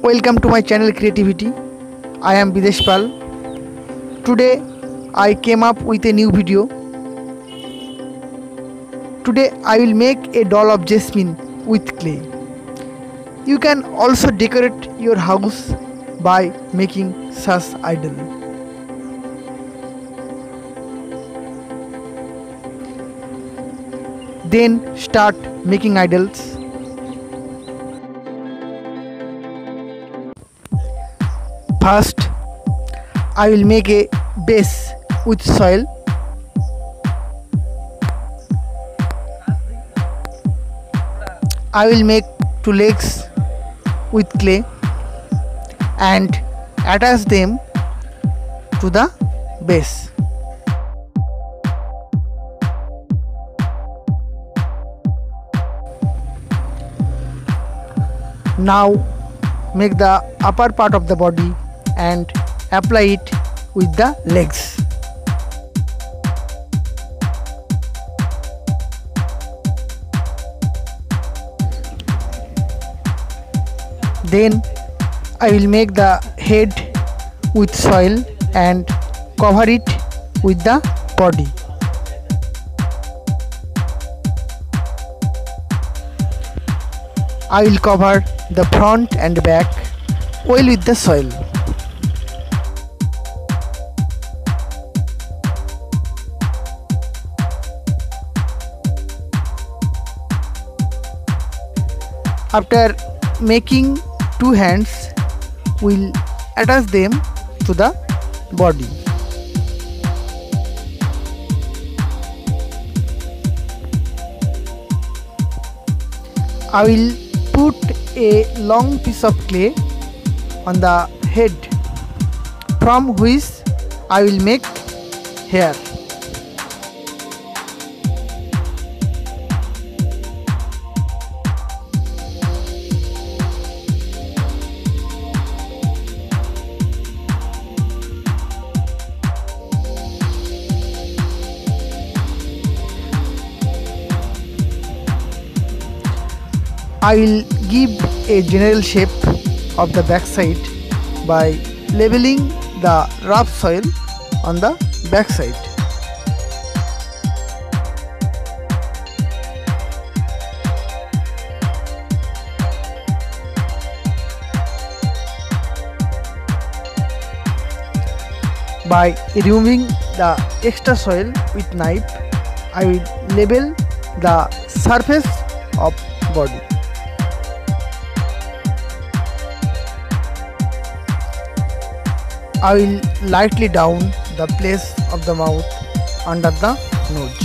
Welcome to my channel Creativity. I am Bidesh Pal. Today I came up with a new video. Today I will make a doll of jasmine with clay. You can also decorate your house by making such idol. Then start making idols. First, I will make a base with soil. I will make two legs with clay and attach them to the base. Now make the upper part of the body and apply it with the legs. Then I will make the head with soil and cover it with the body. I will cover the front and back well with the soil. After making two hands, we'll attach them to the body. I will put a long piece of clay on the head from which I will make hair. I will give a general shape of the backside by leveling the rough soil on the backside. By removing the extra soil with knife, I will level the surface of body. I will lightly down the place of the mouth under the nose.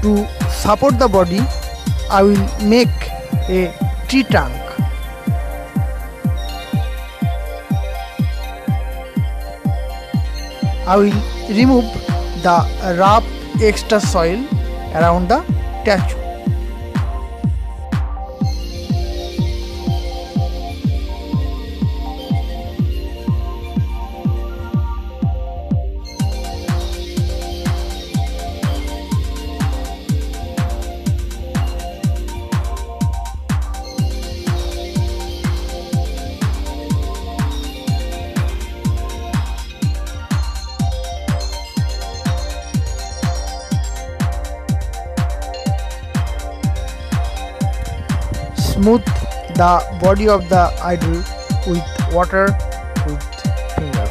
To support the body, I will make a tree trunk. I will remove the rough extra soil around the statue. Smooth the body of the idol with water with fingers.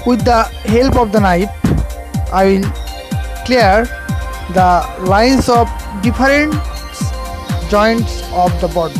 With the help of the knife, I will clear the lines of different joints of the body.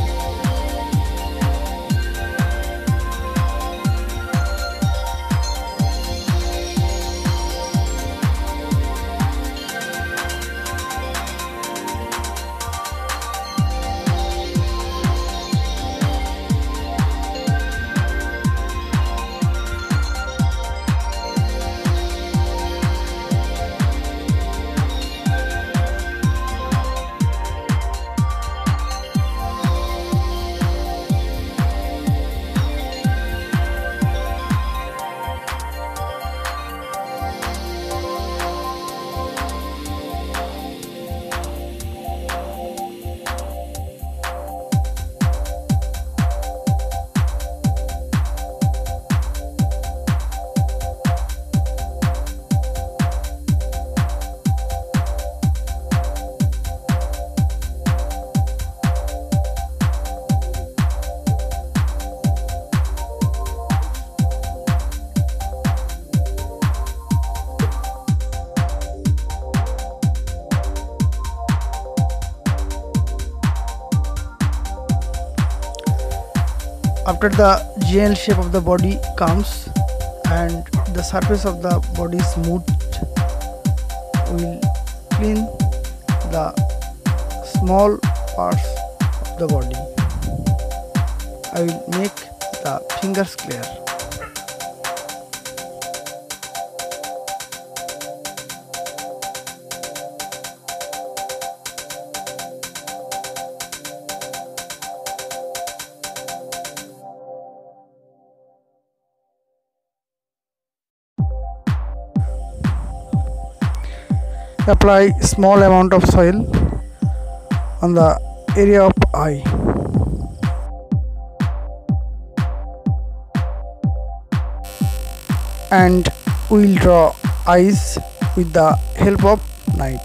After the GL shape of the body comes and the surface of the body is smooth, we will clean the small parts of the body. I will make the fingers clear. Apply small amount of soil on the area of eye. And we will draw eyes with the help of knife.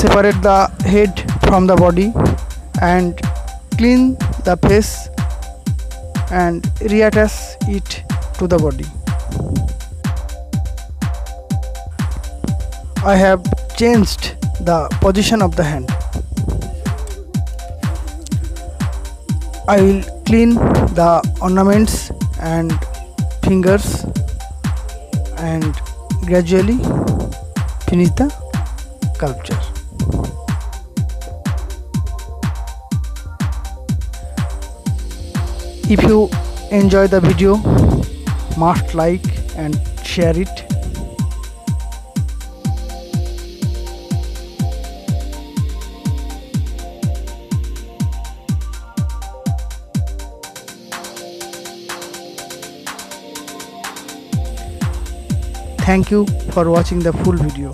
Separate the head from the body and clean the face and reattach it to the body. I have changed the position of the hand. I will clean the ornaments and fingers and gradually finish the sculpture. If you enjoy the video, must like and share it. Thank you for watching the full video.